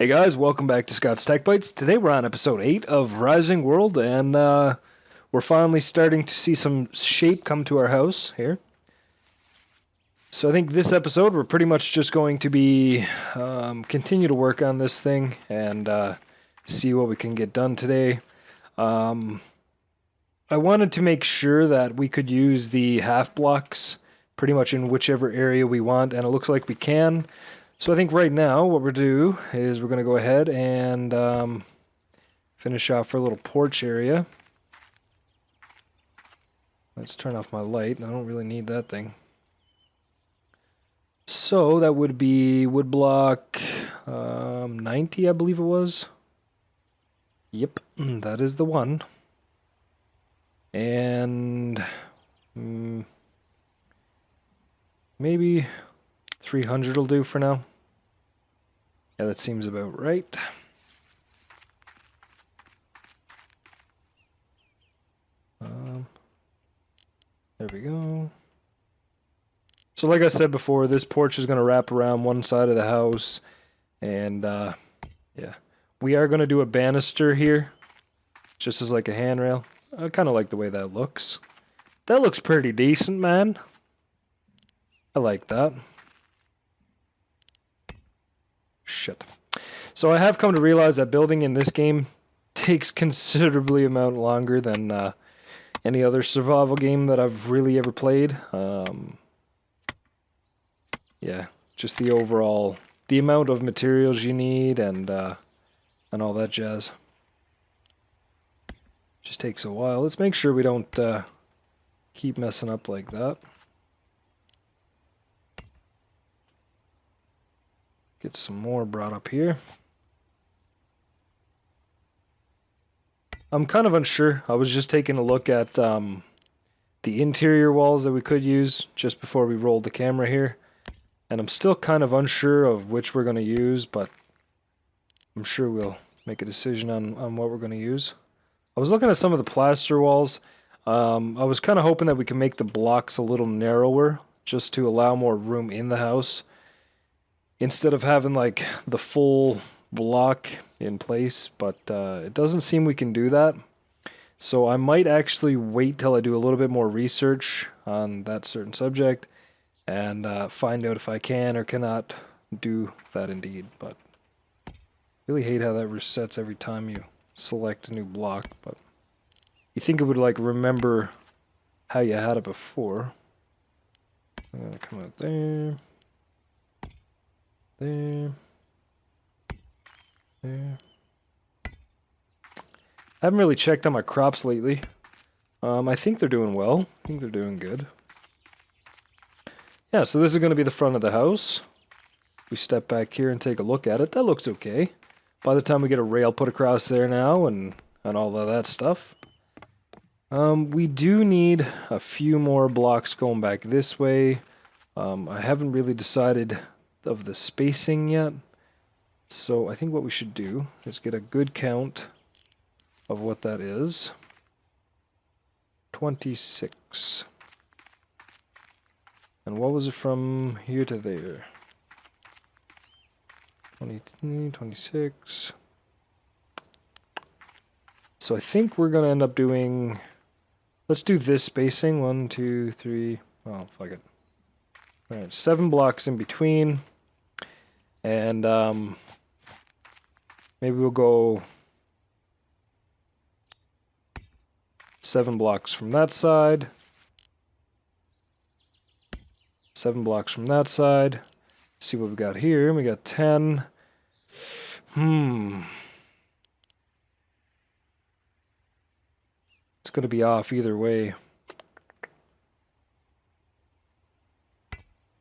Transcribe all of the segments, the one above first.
Hey guys, welcome back to Scott's Tech Bites. Today we're on episode 8 of Rising World, and we're finally starting to see some shape come to our house here. So I think this episode we're pretty much just going to be continue to work on this thing and see what we can get done today. I wanted to make sure that we could use the half blocks pretty much in whichever area we want, and it looks like we can. So I think right now what we're going to do is we're going to go ahead and finish off our little porch area. Let's turn off my light. I don't really need that thing. So that would be woodblock 90, I believe it was. Yep, that is the one. And maybe 300 will do for now. Yeah, that seems about right. There we go. So like I said before, this porch is going to wrap around one side of the house. And yeah, we are going to do a banister here, just as like a handrail. I kind of like the way that looks. That looks pretty decent, man. I like that. Shit. So I have come to realize that building in this game takes considerably amount longer than any other survival game that I've really ever played. Yeah, just the overall, the amount of materials you need and all that jazz. Just takes a while. Let's make sure we don't keep messing up like that. Get some more brought up here. I'm kind of unsure. I was just taking a look at the interior walls that we could use just before we rolled the camera here. And I'm still kind of unsure of which we're going to use, but I'm sure we'll make a decision on what we're going to use. I was looking at some of the plaster walls. I was kind of hoping that we could make the blocks a little narrower just to allow more room in the house, instead of having like the full block in place, but it doesn't seem we can do that. So I might actually wait till I do a little bit more research on that certain subject and find out if I can or cannot do that indeed. But I really hate how that resets every time you select a new block, but you think it would like remember how you had it before. I'm gonna come out there. There. I haven't really checked on my crops lately. I think they're doing well. I think they're doing good. Yeah, so this is going to be the front of the house. We step back here and take a look at it. That looks okay. By the time we get a rail put across there now and all of that stuff. We do need a few more blocks going back this way. I haven't really decided of the spacing yet. So I think what we should do is get a good count of what that is. 26. And what was it from here to there? 20, 26. So I think we're going to end up doing... Let's do this spacing. 1, 2, 3... Oh, fuck it. Alright, 7 blocks in between. And maybe we'll go 7 blocks from that side. 7 blocks from that side. Let's see what we got here. We got 10. It's going to be off either way.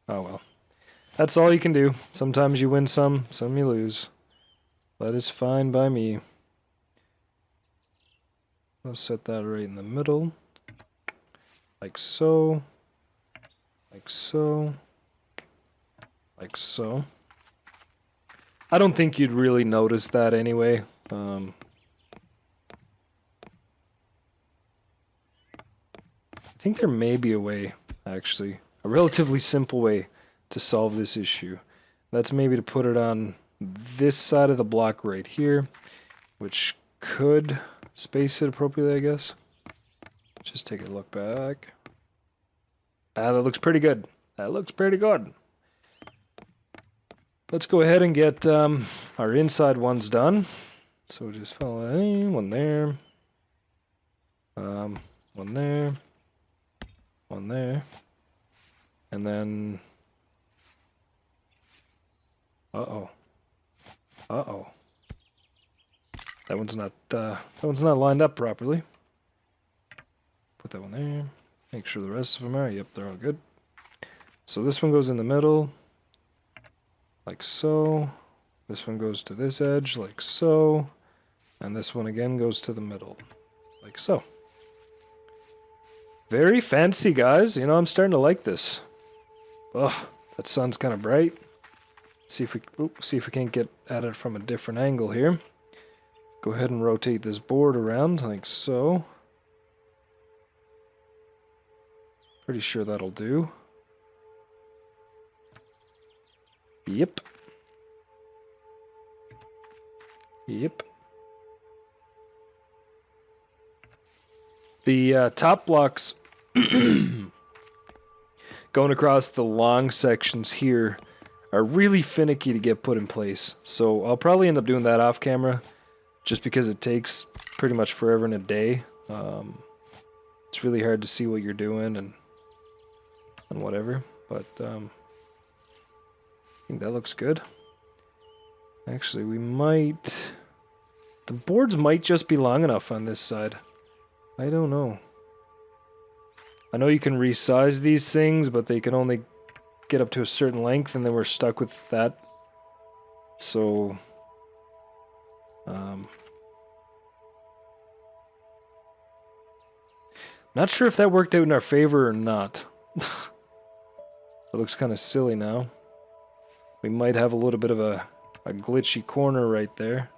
Oh well. That's all you can do. Sometimes you win some you lose. That is fine by me. I'll set that right in the middle. Like so. Like so. Like so. I don't think you'd really notice that anyway. I think there may be a way, actually. A relatively simple way to solve this issue. That's maybe to put it on this side of the block right here, which could space it appropriately, I guess. Just take a look back. Ah, that looks pretty good. That looks pretty good. Let's go ahead and get our inside ones done. So we'll just follow one there. One there. One there. And then... Uh-oh. Uh-oh. That one's not lined up properly. Put that one there. Make sure the rest of them are. Yep, they're all good. So this one goes in the middle, like so. This one goes to this edge, like so. And this one again goes to the middle, like so. Very fancy, guys. You know, I'm starting to like this. Ugh, that sun's kind of bright. See if we can't get at it from a different angle here. Go ahead and rotate this board around, like so. Pretty sure that'll do. Yep. Yep. The top blocks going across the long sections here are really finicky to get put in place. So I'll probably end up doing that off camera just because it takes pretty much forever and a day. It's really hard to see what you're doing and whatever, but I think that looks good. Actually, we might... The boards might just be long enough on this side. I don't know. I know you can resize these things, but they can only get up to a certain length, and then we're stuck with that. So... not sure if that worked out in our favor or not. It looks kind of silly now. We might have a little bit of a glitchy corner right there.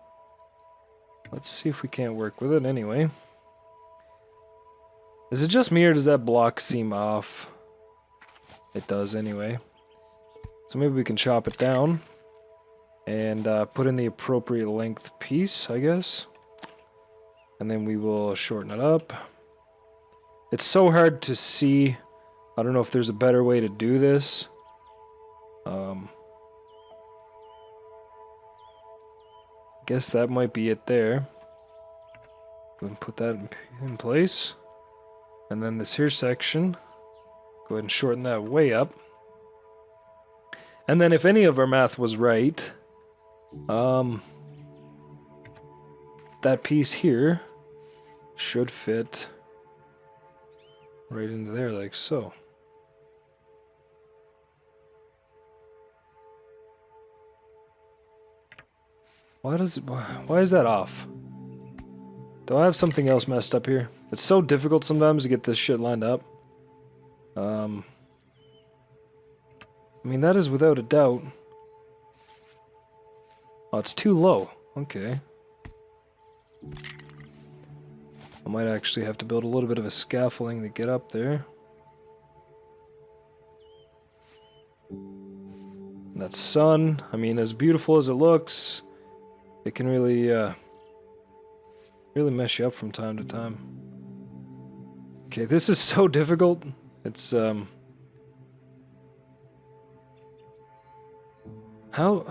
Let's see if we can't work with it anyway. Is it just me or does that block seem off? It does anyway. So maybe we can chop it down and put in the appropriate length piece, I guess. And then we will shorten it up. It's so hard to see. I don't know if there's a better way to do this. Guess that might be it there. Go ahead and put that in place. And then this here section, go ahead and shorten that way up. And then if any of our math was right, that piece here should fit right into there like so. Why is that off? Do I have something else messed up here? It's so difficult sometimes to get this shit lined up. I mean, that is without a doubt. Oh, it's too low. Okay. I might actually have to build a little bit of a scaffolding to get up there. And that sun, I mean, as beautiful as it looks, it can really, really mess you up from time to time. Okay, this is so difficult. It's, How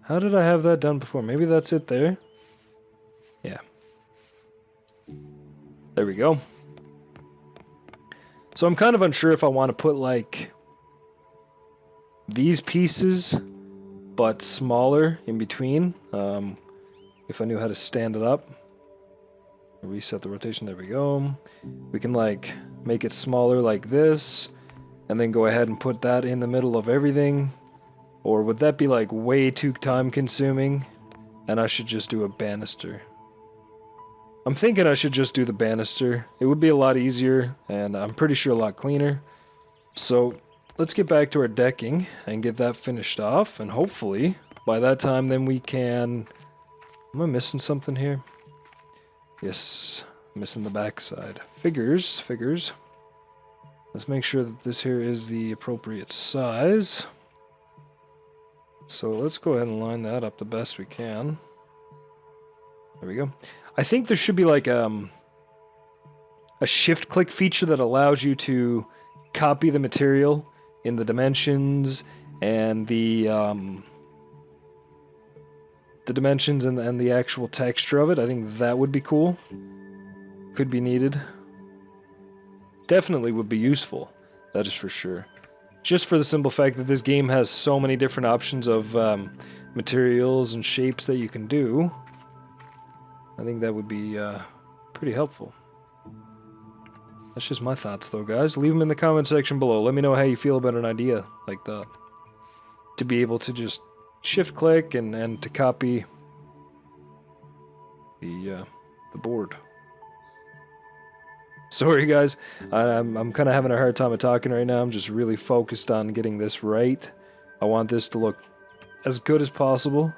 did I have that done before? Maybe that's it there? Yeah. There we go. So I'm kind of unsure if I want to put, like, these pieces, but smaller in between. If I knew how to stand it up. Reset the rotation, there we go. We can, like, make it smaller like this, and then go ahead and put that in the middle of everything. Or would that be, like, way too time consuming? And I should just do a banister. I'm thinking I should just do the banister. It would be a lot easier, and I'm pretty sure a lot cleaner. So let's get back to our decking and get that finished off, and hopefully by that time then we can... Am I missing something here? Yes, missing the backside. Figures. Let's make sure that this here is the appropriate size. So let's go ahead and line that up the best we can. There we go. I think there should be like a shift click feature that allows you to copy the material in the dimensions and the dimensions and the actual texture of it. I think that would be cool. Could be needed. Definitely would be useful. That is for sure. Just for the simple fact that this game has so many different options of materials and shapes that you can do. I think that would be pretty helpful. That's just my thoughts though, guys. Leave them in the comment section below. Let me know how you feel about an idea like that. To be able to just shift click and to copy the board. Sorry guys, I'm kind of having a hard time of talking right now. I'm just really focused on getting this right. I want this to look as good as possible,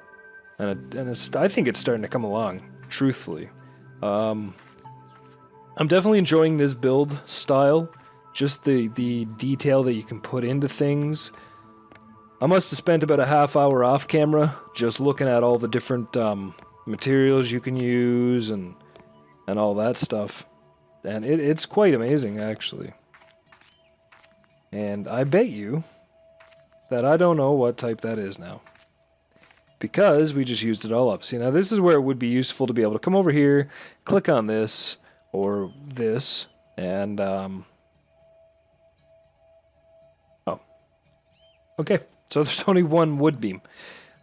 and I think it's starting to come along, truthfully. I'm definitely enjoying this build style, just the detail that you can put into things. I must have spent about a half hour off camera just looking at all the different materials you can use and all that stuff. And it's quite amazing, actually. And I bet you that I don't know what type that is now. Because we just used it all up. See, now this is where it would be useful to be able to come over here, click on this, or this, and, oh. Okay, so there's only one wood beam.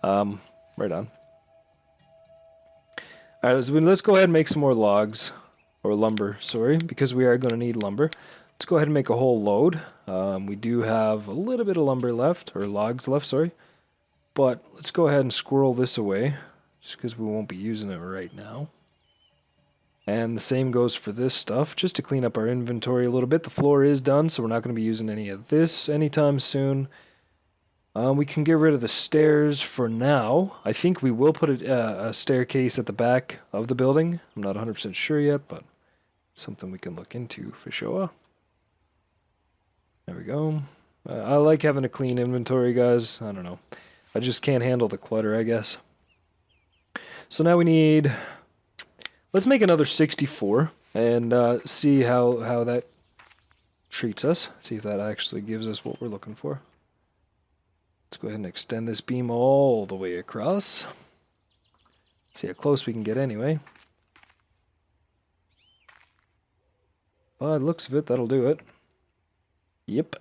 Right on. Alright, let's go ahead and make some more logs. Or lumber, sorry, because we are going to need lumber. Let's go ahead and make a whole load. We do have a little bit of lumber left, or logs left, sorry. But let's go ahead and squirrel this away, just because we won't be using it right now. And the same goes for this stuff, just to clean up our inventory a little bit. The floor is done, so we're not going to be using any of this anytime soon. We can get rid of the stairs for now. I think we will put a staircase at the back of the building. I'm not 100% sure yet, but it's something we can look into for sure. There we go. I like having a clean inventory, guys. I don't know. I just can't handle the clutter, I guess. So now we need... Let's make another 64 and see how that treats us. See if that actually gives us what we're looking for. Let's go ahead and extend this beam all the way across. See how close we can get anyway. By the looks of it, that'll do it. Yep.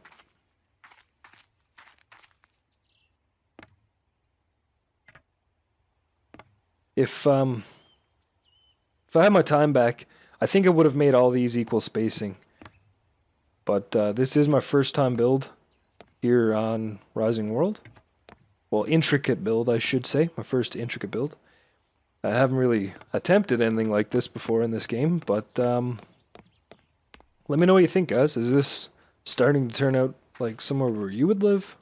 If I had my time back, I think I would have made all these equal spacing. But this is my first time build here on Rising World. Well, intricate build, I should say. My first intricate build. I haven't really attempted anything like this before in this game, but let me know what you think, guys. Is this starting to turn out like somewhere where you would live?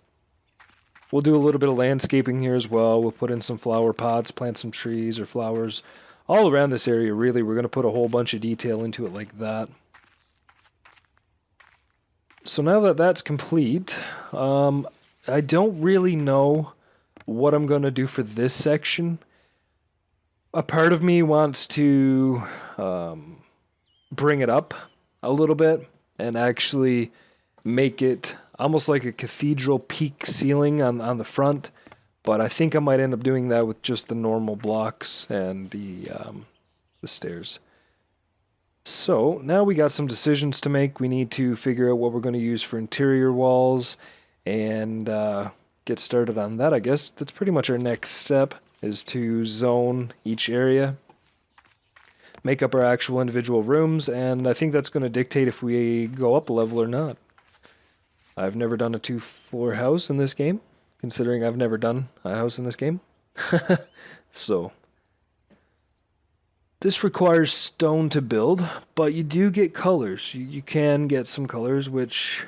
We'll do a little bit of landscaping here as well. We'll put in some flower pots, plant some trees or flowers all around this area, really. We're going to put a whole bunch of detail into it like that. So now that that's complete, I don't really know what I'm going to do for this section. A part of me wants to bring it up a little bit and actually make it almost like a cathedral peak ceiling on the front. But I think I might end up doing that with just the normal blocks and the stairs. So, now we got some decisions to make. We need to figure out what we're going to use for interior walls and get started on that, I guess. That's pretty much our next step, is to zone each area, make up our actual individual rooms, and I think that's going to dictate if we go up a level or not. I've never done a 2-floor house in this game, considering I've never done a house in this game. So... this requires stone to build, but you do get colors. You can get some colors, which,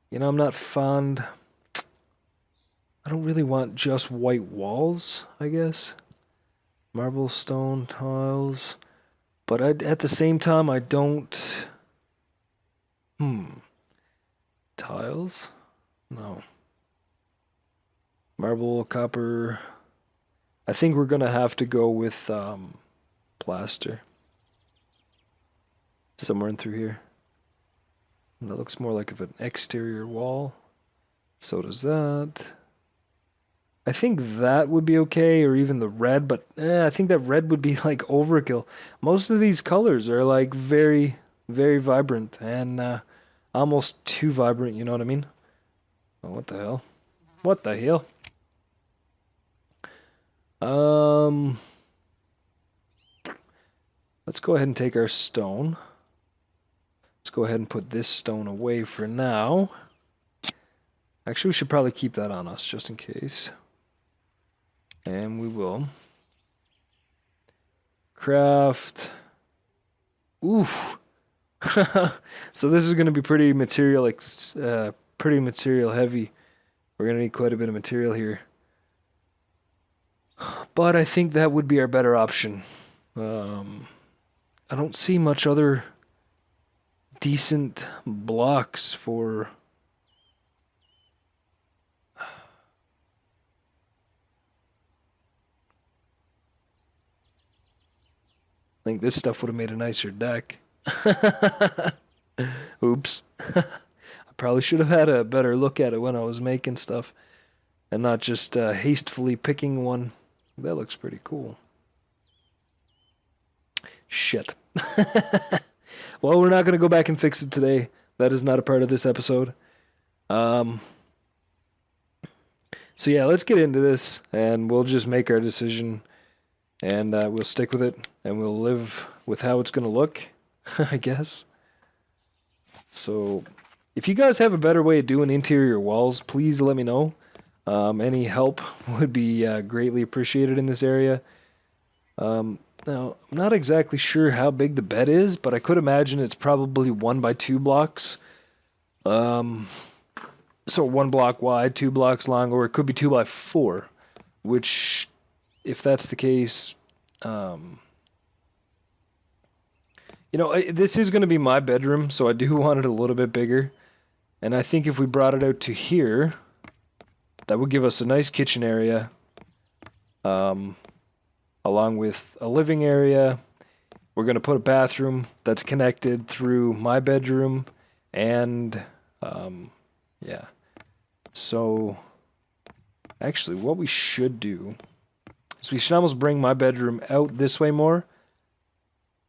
you know, I'm not fond. I don't really want just white walls, I guess. Marble, stone, tiles. But at the same time, I don't... Tiles? No. Marble, copper. I think we're gonna have to go with plaster. Somewhere in through here. And that looks more like of an exterior wall. So does that. I think that would be okay, or even the red, but I think that red would be like overkill. Most of these colors are like very, very vibrant and almost too vibrant, you know what I mean? Oh, what the hell? What the hell? Let's go ahead and take our stone. Let's go ahead and put this stone away for now. Actually, we should probably keep that on us just in case. And we will. Craft. Oof. So this is going to be pretty material, pretty material heavy. We're going to need quite a bit of material here. But I think that would be our better option. I don't see much other decent blocks for... I think this stuff would have made a nicer deck. Oops. I probably should have had a better look at it when I was making stuff and not just hastily picking one. That looks pretty cool. Shit. Well, we're not going to go back and fix it today. That is not a part of this episode. So yeah, let's get into this and we'll just make our decision. And we'll stick with it, and we'll live with how it's going to look, I guess. So, if you guys have a better way of doing interior walls, please let me know. Any help would be greatly appreciated in this area. Now, I'm not exactly sure how big the bed is, but I could imagine it's probably 1 by 2 blocks. So 1 block wide, 2 blocks long, or it could be 2 by 4, which... if that's the case, you know, this is going to be my bedroom, so I do want it a little bit bigger. And I think if we brought it out to here, that would give us a nice kitchen area, along with a living area. We're going to put a bathroom that's connected through my bedroom, and, yeah. So, actually, what we should do... so we should almost bring my bedroom out this way more.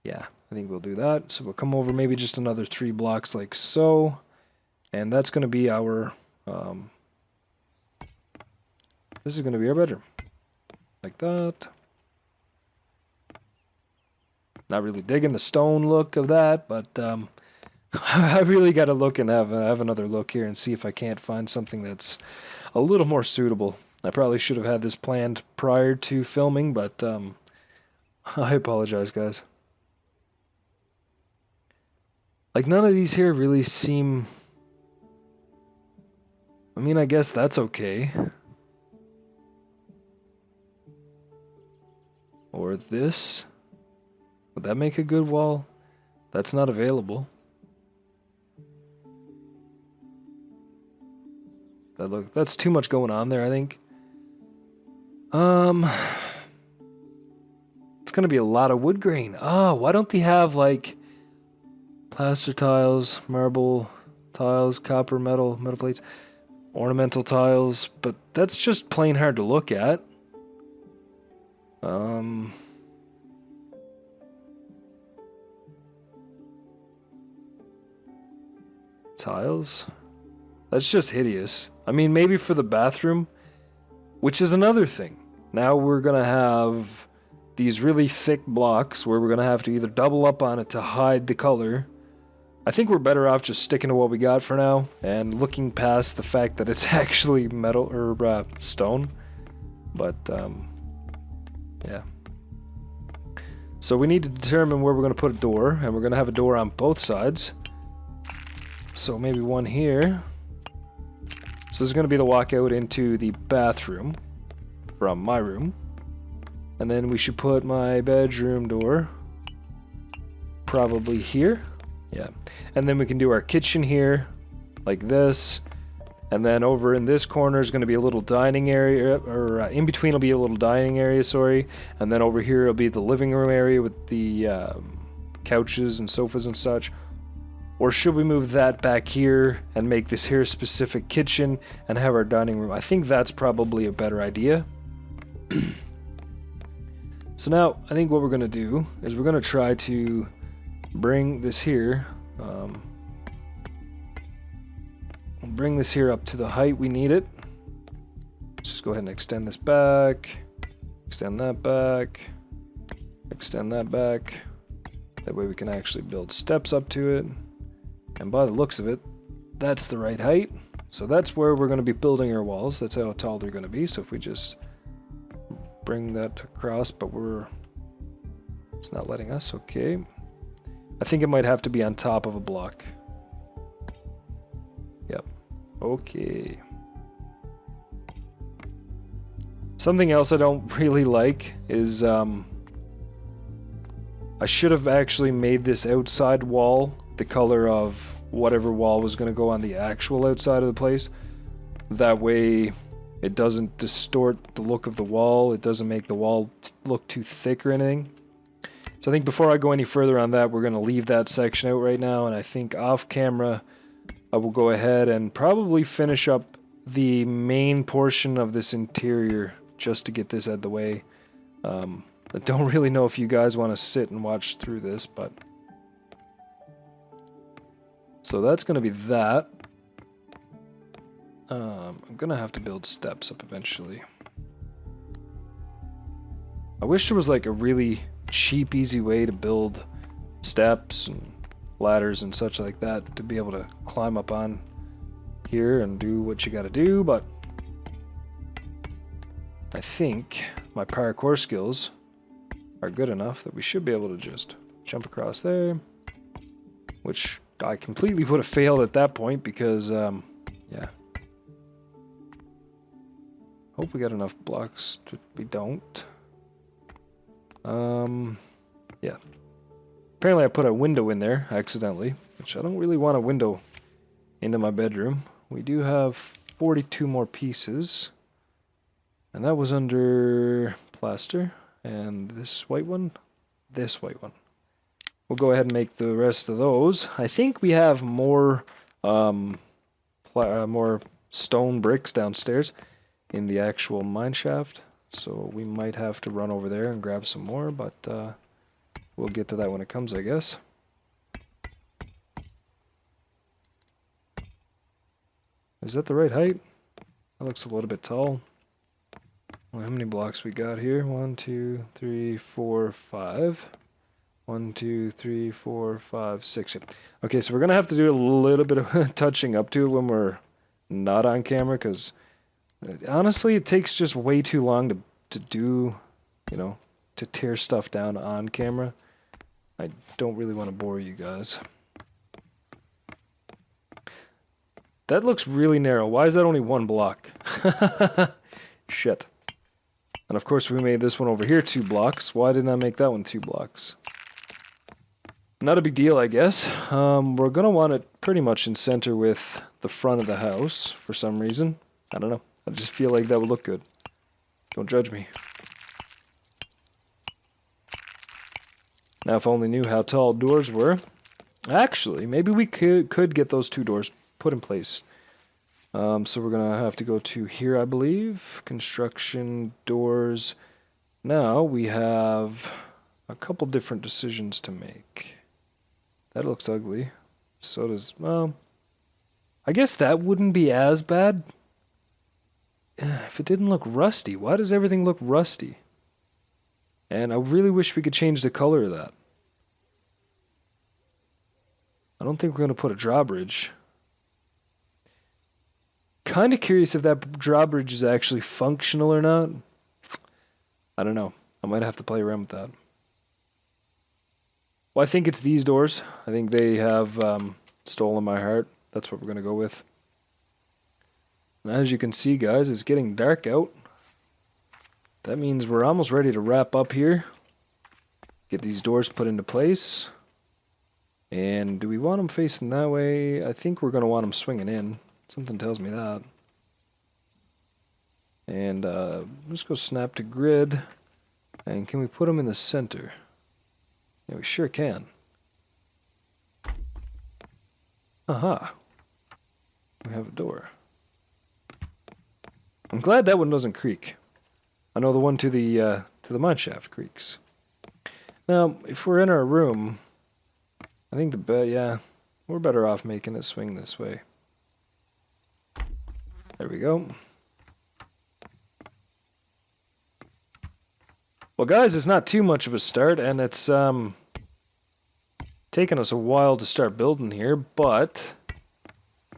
Yeah, I think we'll do that. So we'll come over maybe just another 3 blocks like so. And that's going to be our... this is going to be our bedroom. Like that. Not really digging the stone look of that, but I really got to look and have another look here and see if I can't find something that's a little more suitable. I probably should have had this planned prior to filming, but I apologize, guys. Like, none of these here really seem... I mean, I guess that's okay. Or this. Would that make a good wall? That's not available. That's too much going on there, I think. It's gonna be a lot of wood grain. Oh, why don't they have like plaster tiles, marble tiles, copper, metal plates, ornamental tiles? But that's just plain hard to look at. Tiles? That's just hideous. I mean, maybe for the bathroom, which is another thing. Now we're going to have these really thick blocks where we're going to have to either double up on it to hide the color. I think we're better off just sticking to what we got for now and looking past the fact that it's actually metal or stone. But, yeah. So we need to determine where we're going to put a door, and we're going to have a door on both sides. So maybe one here. So this is going to be the walkout into the bathroom from my room. And then we should put my bedroom door probably here. Yeah. And then we can do our kitchen here like this. And then over in this corner is going to be a little dining area, or in between will be a little dining area, sorry. And then over here will be the living room area with the couches and sofas and such. Or should we move that back here and make this here a specific kitchen and have our dining room? I think that's probably a better idea. So now I think what we're going to do is we're going to try to bring this here. Bring this here up to the height we need it. Let's just go ahead and extend this back. Extend that back. Extend that back. That way we can actually build steps up to it. And by the looks of it, that's the right height. So that's where we're going to be building our walls. That's how tall they're going to be. So if we just bring that across, but it's not letting us. Okay. I think it might have to be on top of a block. Yep. Okay. Something else I don't really like is I should have actually made this outside wall the color of whatever wall was going to go on the actual outside of the place. That way it doesn't distort the look of the wall. It doesn't make the wall look too thick or anything. So I think before I go any further on that, we're going to leave that section out right now. And I think off camera, I will go ahead and probably finish up the main portion of this interior just to get this out of the way. I don't really know if you guys want to sit and watch through this, but... So that's going to be that. I'm going to have to build steps up eventually. I wish there was like a really cheap, easy way to build steps and ladders and such like that to be able to climb up on here and do what you got to do, but I think my parkour skills are good enough that we should be able to just jump across there, which I completely would have failed at that point because, yeah. Hope we got enough blocks. We don't. Yeah. Apparently I put a window in there accidentally, which I don't really want a window into my bedroom. We do have 42 more pieces. And that was under plaster. And this white one. This white one. We'll go ahead and make the rest of those. I think we have more more stone bricks downstairs in the actual mine shaft. So we might have to run over there and grab some more, but we'll get to that when it comes, I guess. Is that the right height? That looks a little bit tall. Well, how many blocks we got here? 1, 2, 3, 4, 5. 1, 2, 3, 4, 5, 6. Okay, so we're going to have to do a little bit of touching up to it when we're not on camera, because honestly, it takes just way too long to do, you know, to tear stuff down on camera. I don't really want to bore you guys. That looks really narrow. Why is that only 1 block? Shit. And of course we made this one over here 2 blocks. Why didn't I make that one 2 blocks? Not a big deal, I guess. We're going to want it pretty much in center with the front of the house for some reason. I don't know. I just feel like that would look good. Don't judge me. Now, if I only knew how tall doors were. Actually, maybe we could get those 2 doors put in place. So we're going to have to go to here, I believe. Construction, doors. Now we have a couple different decisions to make. That looks ugly. So does, well, I guess that wouldn't be as bad if it didn't look rusty. Why does everything look rusty? And I really wish we could change the color of that. I don't think we're going to put a drawbridge. Kind of curious if that drawbridge is actually functional or not. I don't know. I might have to play around with that. Well, I think it's these doors. I think they have stolen my heart. That's what we're going to go with. And as you can see, guys, it's getting dark out. That means we're almost ready to wrap up here. Get these doors put into place. And do we want them facing that way? I think we're going to want them swinging in. Something tells me that. And let's go snap to grid. And can we put them in the center? Yeah, we sure can. Aha. We have a door. I'm glad that one doesn't creak. I know the one to the mineshaft creaks. Now, if we're in our room, I think yeah, we're better off making it swing this way. There we go. Well, guys, it's not too much of a start, and it's taken us a while to start building here, but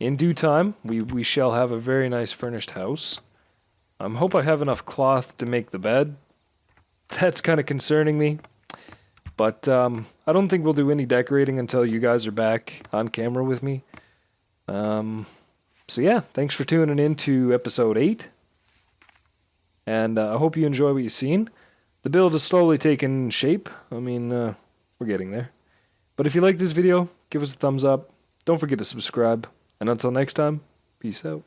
in due time, we shall have a very nice furnished house. I hope I have enough cloth to make the bed. That's kind of concerning me. But I don't think we'll do any decorating until you guys are back on camera with me. So yeah, thanks for tuning in to episode 8. And I hope you enjoy what you've seen. The build is slowly taking shape. I mean, we're getting there. But if you like this video, give us a thumbs up. Don't forget to subscribe. And until next time, peace out.